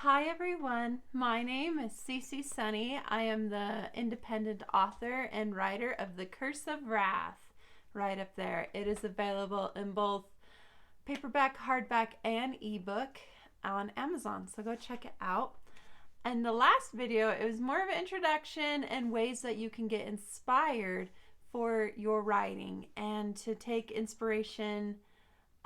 Hi everyone, my name is Cece Sunny. I am the independent author and writer of The Curse of Wrath. Right up there. It is available in both paperback, hardback, and ebook on Amazon, so go check it out. And the last video, it was more of an introduction and ways that you can get inspired for your writing and to take inspiration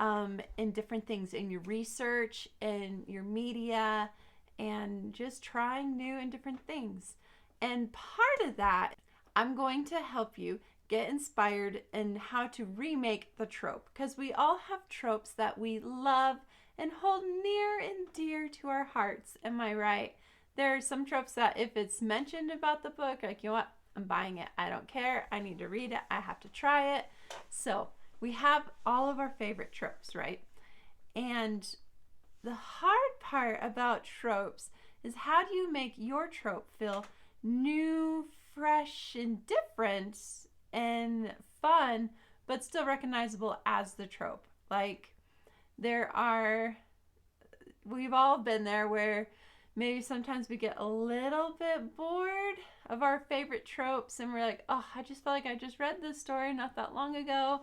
in different things in your research, in your media, and just trying new and different things. And part of that, I'm going to help you get inspired in how to remake the trope, because we all have tropes that we love and hold near and dear to our hearts. Am I right? There are some tropes that if it's mentioned about the book, like, you know what, I'm buying it. I don't care. I need to read it. I have to try it. So we have all of our favorite tropes, right? And the hard part about tropes is, how do you make your trope feel new, fresh, and different and fun, but still recognizable as the trope? Like, we've all been there where maybe sometimes we get a little bit bored of our favorite tropes and we're like, oh, I just felt like I just read this story not that long ago.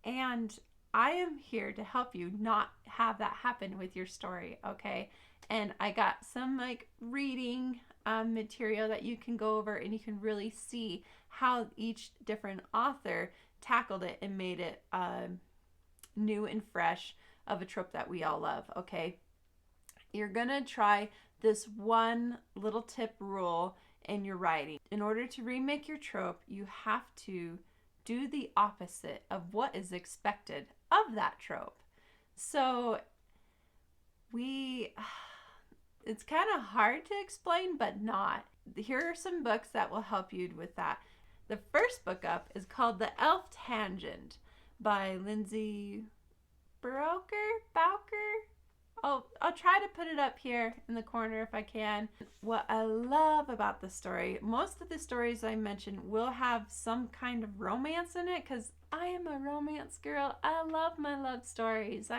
And I am here to help you not have that happen with your story, okay? And I got some reading material that you can go over, and you can really see how each different author tackled it and made it new and fresh of a trope that we all love, okay? You're gonna try this one little tip rule in your writing. In order to remake your trope, you have to do the opposite of what is expected of that trope. So it's kind of hard to explain, but not. Here are some books that will help you with that. The first book up is called The Elf Tangent by Lindsay Bowker. I'll try to put it up here in the corner if I can. What I love about the story, most of the stories I mentioned will have some kind of romance in it, because I am a romance girl. I love my love stories.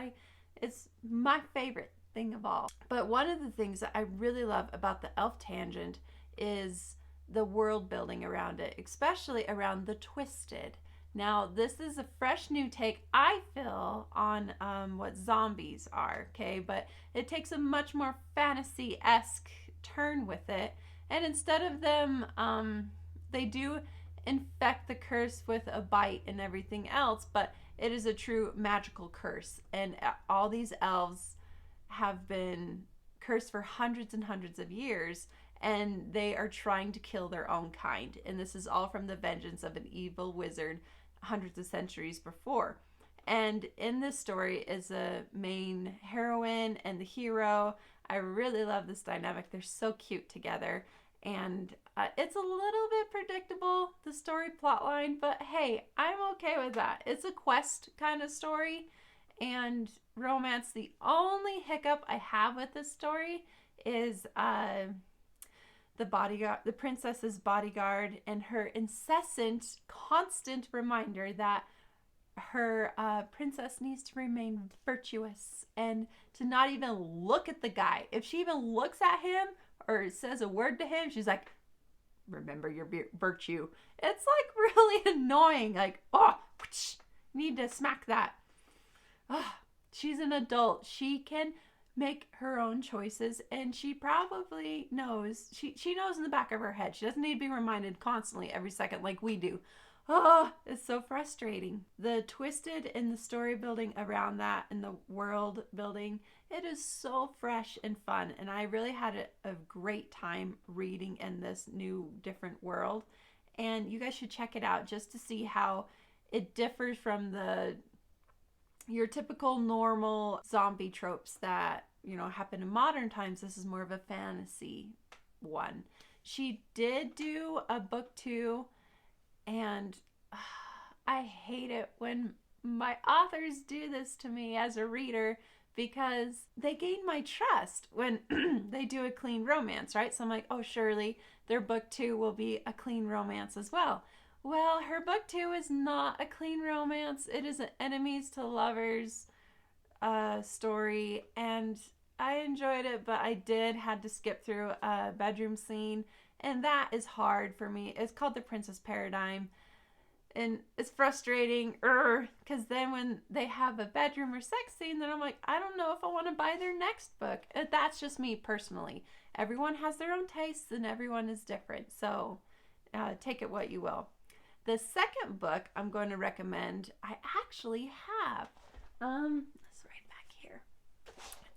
It's my favorite thing of all. But one of the things that I really love about The Elf Tangent is the world building around it, especially around the twisted. Now, this is a fresh new take, I feel, on what zombies are, okay? But it takes a much more fantasy-esque turn with it. And instead of them, they do infect the curse with a bite and everything else, but it is a true magical curse. And all these elves have been cursed for hundreds and hundreds of years, and they are trying to kill their own kind. And this is all from the vengeance of an evil wizard hundreds of centuries before. And in this story is a main heroine and the hero. I really love this dynamic. They're so cute together. And it's a little bit predictable, the story plotline, but hey, I'm okay with that. It's a quest kind of story and romance. The only hiccup I have with this story is the princess's bodyguard, and her incessant, constant reminder that her princess needs to remain virtuous and to not even look at the guy. If she even looks at him or says a word to him, she's like, remember your virtue. It's like really annoying. Like, oh, need to smack that. Oh, she's an adult. She can make her own choices, and she probably knows. She knows in the back of her head. She doesn't need to be reminded constantly every second like we do. Oh, it's so frustrating. The twisted in the story building around that and the world building, it is so fresh and fun, and I really had a great time reading in this new different world. And you guys should check it out just to see how it differs from your typical normal zombie tropes that, happen in modern times. This is more of a fantasy one. She did do a book 2, and I hate it when my authors do this to me as a reader, because they gain my trust when they do a clean romance, right? So I'm like, oh, surely their book 2 will be a clean romance as well. Well, her book 2 is not a clean romance. It is an enemies to lovers story, and I enjoyed it, but I had to skip through a bedroom scene, and that is hard for me. It's called The Princess Paradigm, and it's frustrating because then when they have a bedroom or sex scene, then I'm like, I don't know if I want to buy their next book. That's just me personally. Everyone has their own tastes and everyone is different, so take it what you will. The second book I'm going to recommend, I actually have. Let's right back here.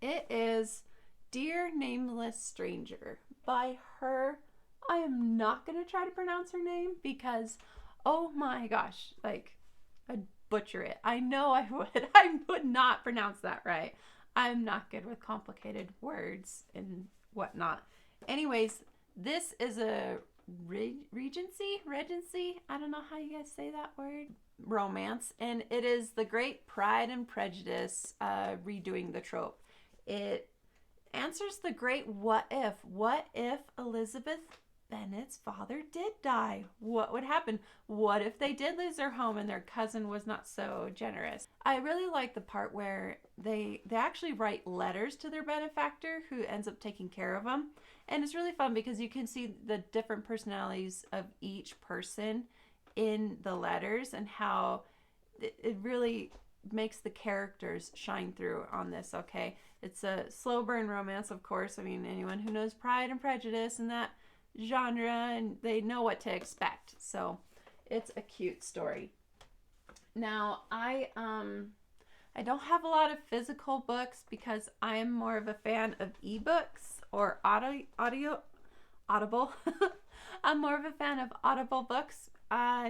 It is Dear Nameless Stranger by her. I am not going to try to pronounce her name because, oh my gosh, like, I'd butcher it. I know I would. I would not pronounce that right. I'm not good with complicated words and whatnot. Anyways, this is a regency, I don't know how you guys say that word, romance, and it is the great Pride and Prejudice redoing the trope. It answers the great what if Elizabeth Bennet's father did die? What would happen? What if they did lose their home and their cousin was not so generous? I really like the part where they actually write letters to their benefactor who ends up taking care of them. And it's really fun because you can see the different personalities of each person in the letters and how it really makes the characters shine through on this, okay? It's a slow burn romance, of course. I mean, anyone who knows Pride and Prejudice and that genre, and they know what to expect. So it's a cute story. Now, I don't have a lot of physical books because I am more of a fan of ebooks or audible. I'm more of a fan of audible books,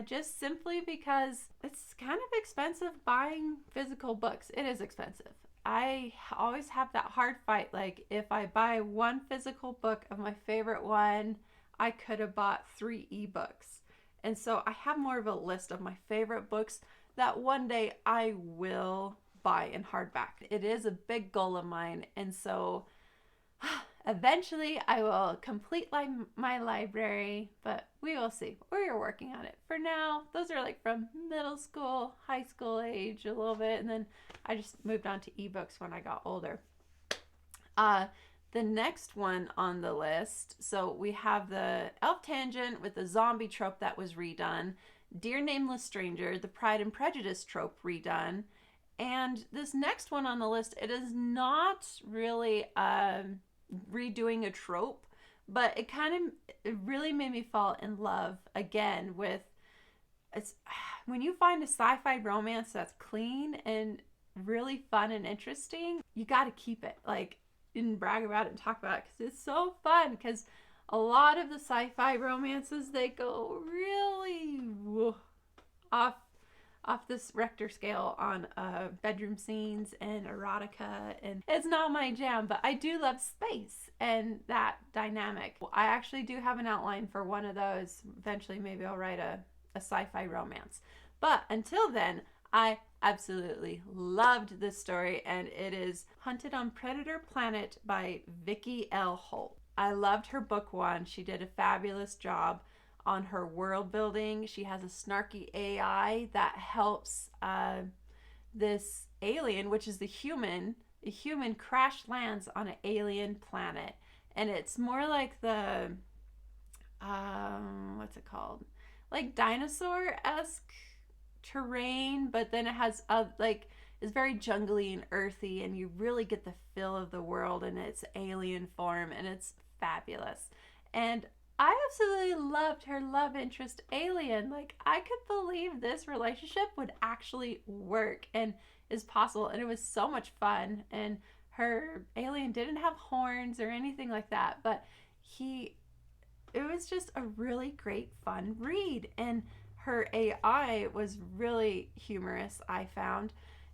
just simply because it's kind of expensive buying physical books. It is expensive. I always have that hard fight. Like, if I buy one physical book of my favorite one, I could have bought 3 ebooks. And so I have more of a list of my favorite books that one day I will buy in hardback. It is a big goal of mine. And so eventually I will complete my library, but we will see. We're working on it. For now, those are like from middle school, high school age a little bit. And then I just moved on to ebooks when I got older. The next one on the list, so we have the Elf Tangent with the zombie trope that was redone, Dear Nameless Stranger, the Pride and Prejudice trope redone, and this next one on the list, it is not really redoing a trope, but it really made me fall in love again with, when you find a sci-fi romance that's clean and really fun and interesting, you got to keep it. Like, and brag about it and talk about it because it's so fun. Because a lot of the sci-fi romances, they go really off this Richter scale on bedroom scenes and erotica, and it's not my jam, but I do love space and that dynamic. I actually do have an outline for one of those. Eventually maybe I'll write a sci-fi romance, but until then, I absolutely loved this story, and it is Hunted on Predator Planet by Vicki L. Holt. I loved her book one. She did a fabulous job on her world building. She has a snarky AI that helps this alien, which is the human. A human crash lands on an alien planet, and it's more like the what's it called? Like dinosaur-esque terrain, but then it has it's very jungly and earthy, and you really get the feel of the world in its alien form, and it's fabulous. And I absolutely loved her love interest alien. Like, I could believe this relationship would actually work and is possible, and it was so much fun. And her alien didn't have horns or anything like that, but it was just a really great fun read, and her AI was really humorous, I found.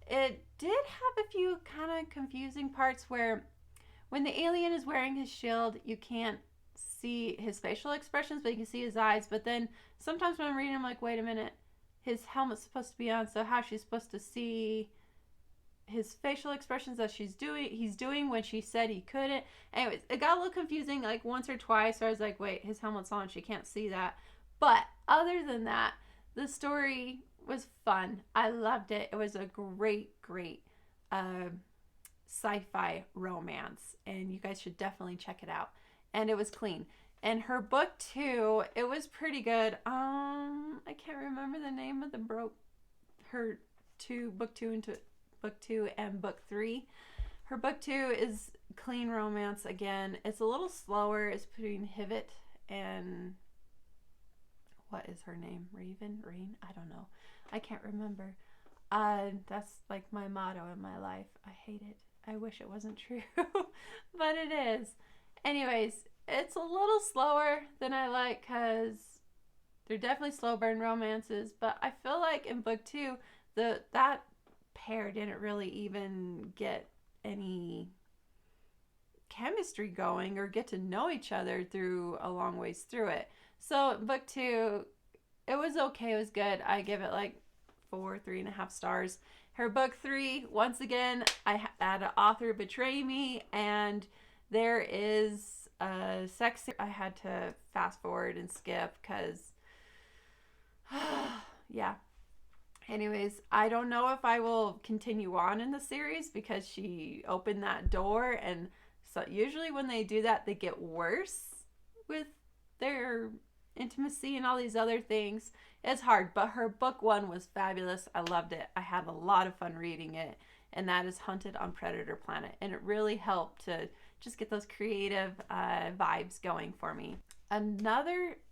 It did have a few kind of confusing parts where when the alien is wearing his shield, you can't see his facial expressions, but you can see his eyes. But then sometimes when I'm reading, I'm like, wait a minute, his helmet's supposed to be on, so how's she supposed to see his facial expressions that he's doing when she said he couldn't? Anyways, it got a little confusing like once or twice, so I was like, wait, his helmet's on, she can't see that. But other than that, the story was fun. I loved it. It was a great sci-fi romance, and you guys should definitely check it out. And it was clean. And her book 2, it was pretty good. I can't remember the name of her book 2 into book 2 and book 3. Her book 2 is clean romance again. It's a little slower. It's between Hivet and what is her name? Rain? I don't know. I can't remember. That's like my motto in my life. I hate it. I wish it wasn't true, but it is. Anyways, it's a little slower than I like because they're definitely slow burn romances, but I feel like in book 2, that pair didn't really even get any chemistry going or get to know each other through a long ways through it. So book 2, it was okay. It was good. I give it like 3.5 stars. Her book 3, once again, I had an author betray me, and there is a sex scene I had to fast forward and skip because, yeah. Anyways, I don't know if I will continue on in the series because she opened that door, and so usually when they do that, they get worse with their intimacy and all these other things. It's hard, but her book 1 was fabulous. I loved it. I had a lot of fun reading it, and that is Hunted on Predator Planet, and it really helped to just get those creative vibes going for me.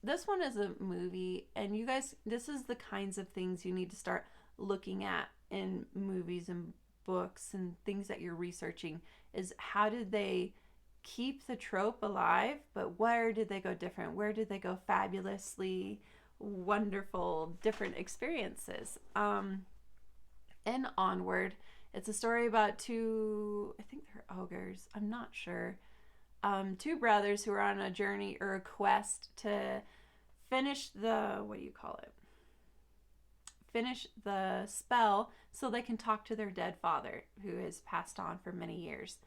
This one is a movie, and you guys, this is the kinds of things you need to start looking at in movies and books and things that you're researching, is how did they keep the trope alive, but where did they go different? Where did they go fabulously wonderful different experiences? And Onward, it's a story about two, I think they're ogres, I'm not sure, two brothers who are on a journey or a quest to finish finish the spell so they can talk to their dead father who has passed on for many years.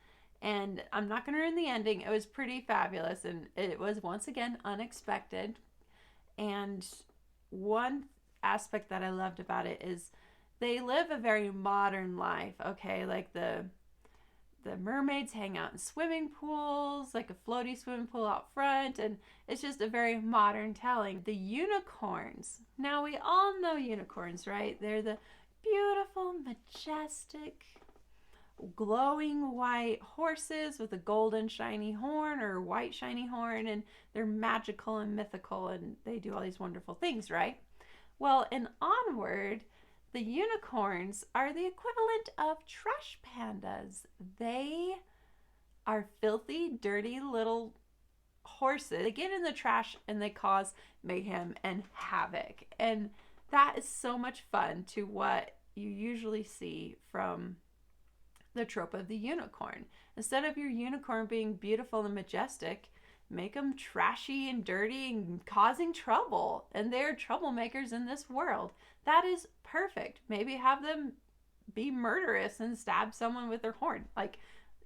And I'm not going to ruin the ending. It was pretty fabulous, and it was once again unexpected. And one aspect that I loved about it is they live a very modern life, okay? Like the mermaids hang out in swimming pools, like a floaty swimming pool out front, and it's just a very modern telling. The unicorns. Now, we all know unicorns, right? They're the beautiful, majestic, glowing white horses with a golden shiny horn or white shiny horn, and they're magical and mythical, and they do all these wonderful things, right? Well, in Onward, the unicorns are the equivalent of trash pandas. They are filthy, dirty little horses. They get in the trash and they cause mayhem and havoc. And that is so much fun to what you usually see from the trope of the unicorn. Instead of your unicorn being beautiful and majestic, make them trashy and dirty and causing trouble. And they're troublemakers in this world. That is perfect. Maybe have them be murderous and stab someone with their horn. Like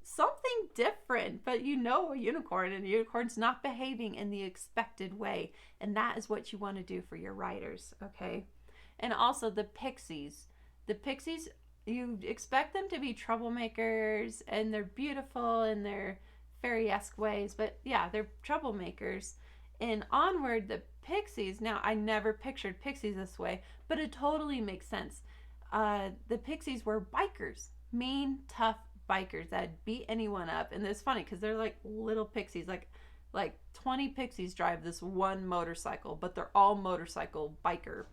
something different, but you know a unicorn, and a unicorn's not behaving in the expected way. And that is what you want to do for your writers, okay? And also the pixies. The pixies, you expect them to be troublemakers, and they're beautiful in their fairy-esque ways, but yeah, they're troublemakers. In Onward, the pixies, now I never pictured pixies this way, but it totally makes sense. The pixies were bikers, mean, tough bikers that beat anyone up. And it's funny because they're like little pixies, like 20 pixies drive this one motorcycle, but they're all motorcycle biker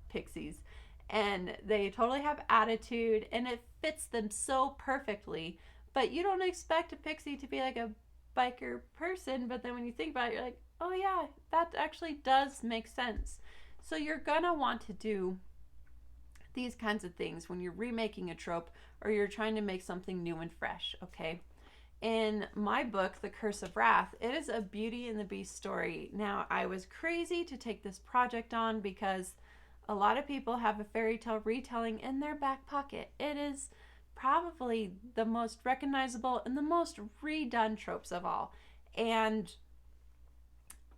pixies. And they totally have attitude, and it fits them so perfectly. But you don't expect a pixie to be like a biker person, but then when you think about it, you're like, oh yeah, that actually does make sense. So you're gonna want to do these kinds of things when you're remaking a trope or you're trying to make something new and fresh, okay? In my book, The Curse of Wrath, it is a Beauty and the Beast story. Now, I was crazy to take this project on because a lot of people have a fairy tale retelling in their back pocket. It is probably the most recognizable and the most redone tropes of all. And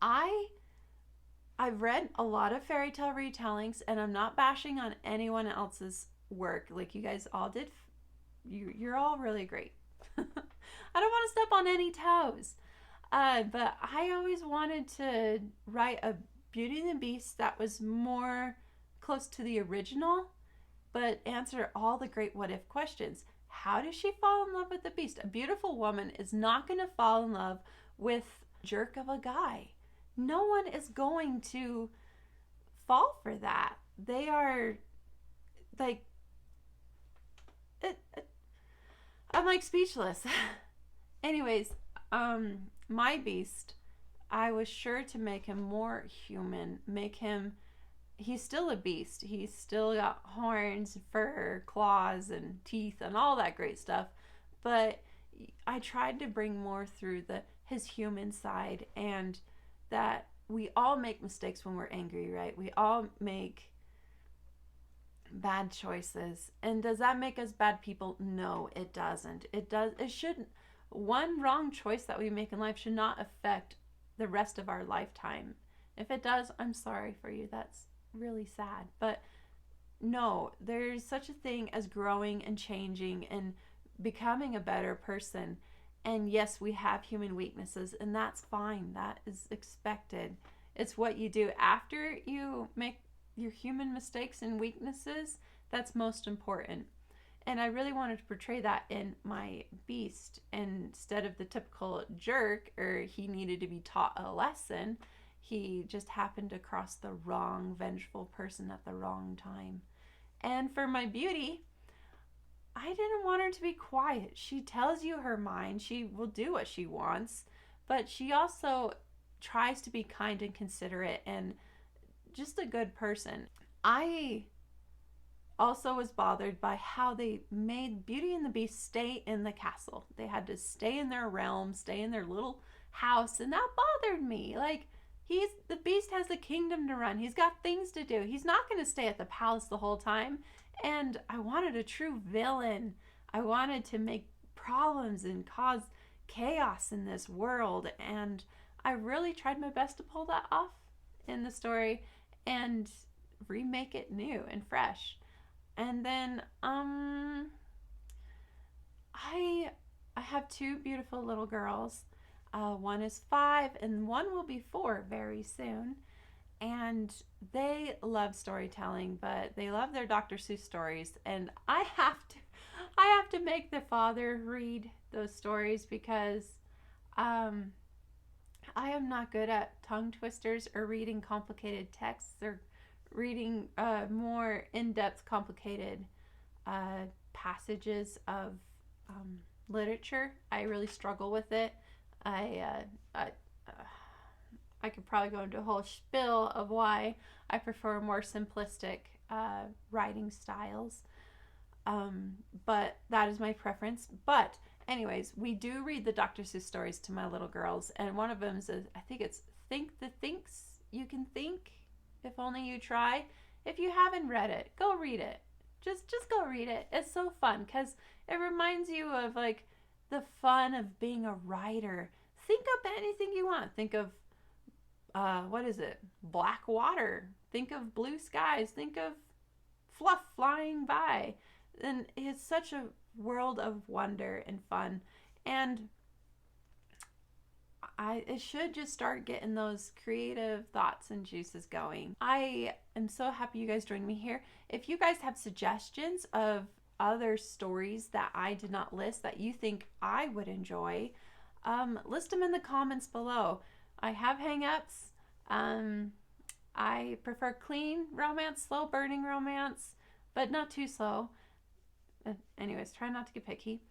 I've read a lot of fairy tale retellings, and I'm not bashing on anyone else's work. Like you guys all did, you're all really great. I don't want to step on any toes. But I always wanted to write a Beauty and the Beast that was more close to the original, but answer all the great what if questions. How does she fall in love with the Beast? A beautiful woman is not going to fall in love with a jerk of a guy. No one is going to fall for that. They are like, I'm like speechless. Anyways, my Beast, I was sure to make him more human, make him, he's still a beast. He's still got horns, fur, claws, and teeth, and all that great stuff. But I tried to bring more through his human side, and that we all make mistakes when we're angry, right? We all make bad choices. And does that make us bad people? No, it doesn't. It shouldn't. One wrong choice that we make in life should not affect the rest of our lifetime. If it does, I'm sorry for you. That's really sad. But no, there's such a thing as growing and changing and becoming a better person. And yes, we have human weaknesses, and that's fine. That is expected. It's what you do after you make your human mistakes and weaknesses that's most important. And I really wanted to portray that in my Beast instead of the typical jerk, or he needed to be taught a lesson. He just happened to cross the wrong vengeful person at the wrong time. And for my Beauty, I didn't want her to be quiet. She tells you her mind. She will do what she wants, but she also tries to be kind and considerate and just a good person. I also was bothered by how they made Beauty and the Beast stay in the castle. They had to stay in their realm, stay in their little house, and that bothered me. Like, the Beast has a kingdom to run. He's got things to do. He's not going to stay at the palace the whole time. And I wanted a true villain. I wanted to make problems and cause chaos in this world. And I really tried my best to pull that off in the story and remake it new and fresh. And then I have two beautiful little girls. One is 5 and one will be 4 very soon. And they love storytelling, but they love their Dr. Seuss stories. And I have to make the father read those stories because I am not good at tongue twisters or reading complicated texts or reading more in-depth, complicated passages of literature. I really struggle with it. I could probably go into a whole spiel of why I prefer more simplistic writing styles. But that is my preference. But anyways, we do read the Dr. Seuss stories to my little girls, and one of them is, I think it's Think the Thinks You Can Think, If Only You Try. If you haven't read it, go read it. Just go read it. It's so fun because it reminds you of like the fun of being a writer. Think up anything you want. Think of what is it? Black water. Think of blue skies. Think of fluff flying by. And it's such a world of wonder and fun. And it should just start getting those creative thoughts and juices going. I am so happy you guys joined me here. If you guys have suggestions of other stories that I did not list that you think I would enjoy, list them in the comments below. I have hang-ups. I prefer clean romance, slow burning romance, but not too slow. Anyways, try not to get picky.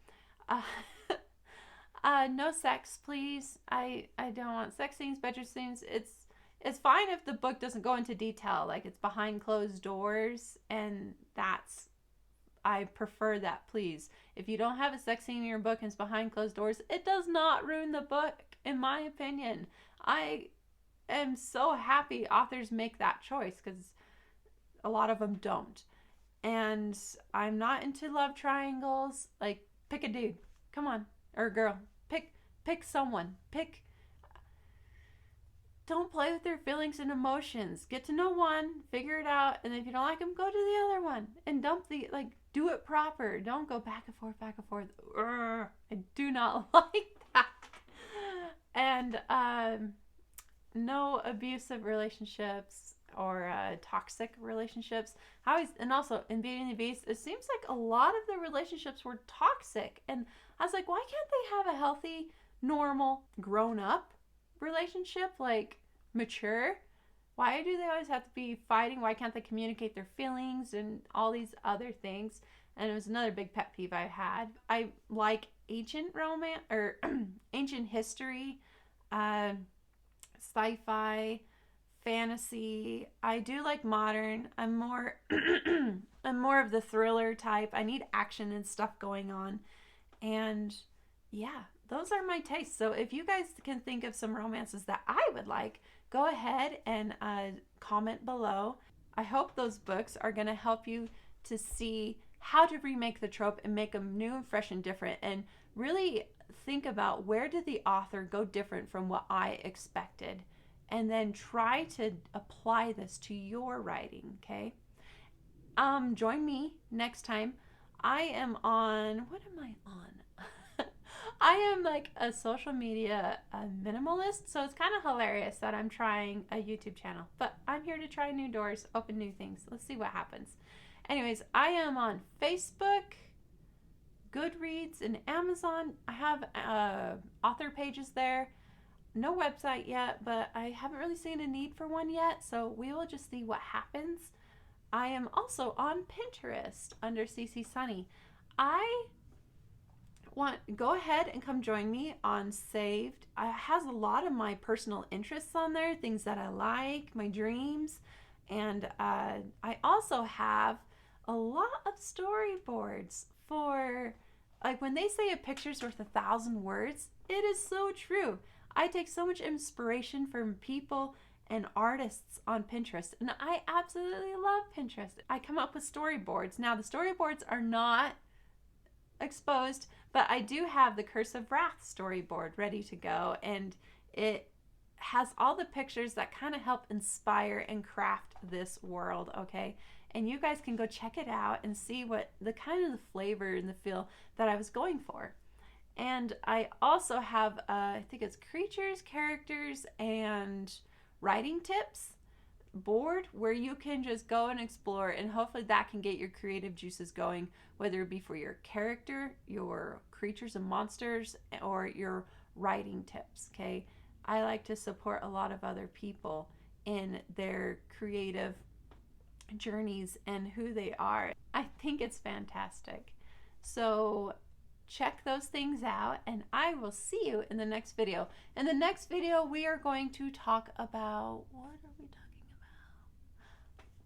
No sex, please. I don't want sex scenes, bedroom scenes. It's fine if the book doesn't go into detail, like it's behind closed doors, and I prefer that, please. If you don't have a sex scene in your book and it's behind closed doors, it does not ruin the book, in my opinion. I am so happy authors make that choice because a lot of them don't. And I'm not into love triangles. Like, pick a dude. Come on. Or a girl. Pick someone. Don't play with their feelings and emotions. Get to know one, figure it out, and if you don't like them, go to the other one. And Do it proper. Don't go back and forth, back and forth. Urgh, I do not like that. And no abusive relationships or toxic relationships. And also in Beauty and the Beast, it seems like a lot of the relationships were toxic. And I was like, why can't they have a healthy, normal, grown up relationship? Like mature? Why do they always have to be fighting? Why can't they communicate their feelings and all these other things? And it was another big pet peeve I had. I like ancient romance or ancient history, sci-fi, fantasy. I do like modern. I'm more I'm more of the thriller type. I need action and stuff going on. And yeah, those are my tastes. So if you guys can think of some romances that I would like, go ahead and comment below. I hope those books are going to help you to see how to remake the trope and make them new and fresh and different, and really think about where did the author go different from what I expected, and then try to apply this to your writing. Okay. Join me next time. I am on, what am I on? I am like a social media minimalist, so it's kind of hilarious that I'm trying a YouTube channel. But I'm here to try new doors, open new things. Let's see what happens. Anyways, I am on Facebook, Goodreads, and Amazon. I have author pages there. No website yet, but I haven't really seen a need for one yet, so we will just see what happens. I am also on Pinterest under CC Sunny. Go ahead and come join me on Saved. It has a lot of my personal interests on there, things that I like, my dreams, and I also have a lot of storyboards for, like, when they say a picture's worth 1,000 words, it is so true. I take so much inspiration from people and artists on Pinterest, and I absolutely love Pinterest. I come up with storyboards. Now, the storyboards are not exposed, but I do have the Curse of Wrath storyboard ready to go, and it has all the pictures that kind of help inspire and craft this world, okay? And you guys can go check it out and see what the kind of the flavor and the feel that I was going for. And I also have, I think it's creatures, characters, and writing tips board where you can just go and explore, and hopefully that can get your creative juices going, whether it be for your character, your creatures and monsters, or your writing tips, okay? I like to support a lot of other people in their creative journeys and who they are. I think it's fantastic. So check those things out, and I will see you in the next video. In the next video, we are going to talk about, what are we talking about?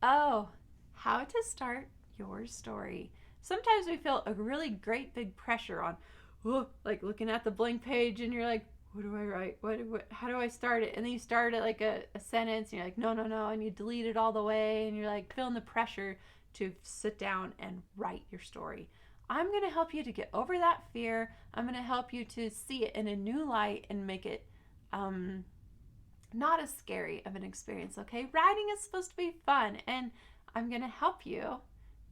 Oh, how to start your story. Sometimes we feel a really great big pressure on, like looking at the blank page, and you're like, what do I write? How do I start it? And then you start it like a sentence, and you're like, no, and you delete it all the way, and you're like feeling the pressure to sit down and write your story. I'm going to help you to get over that fear. I'm going to help you to see it in a new light and make it not as scary of an experience, okay? Writing is supposed to be fun, and I'm going to help you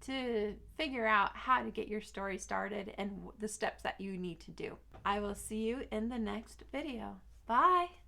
to figure out how to get your story started and the steps that you need to do. I will see you in the next video. Bye!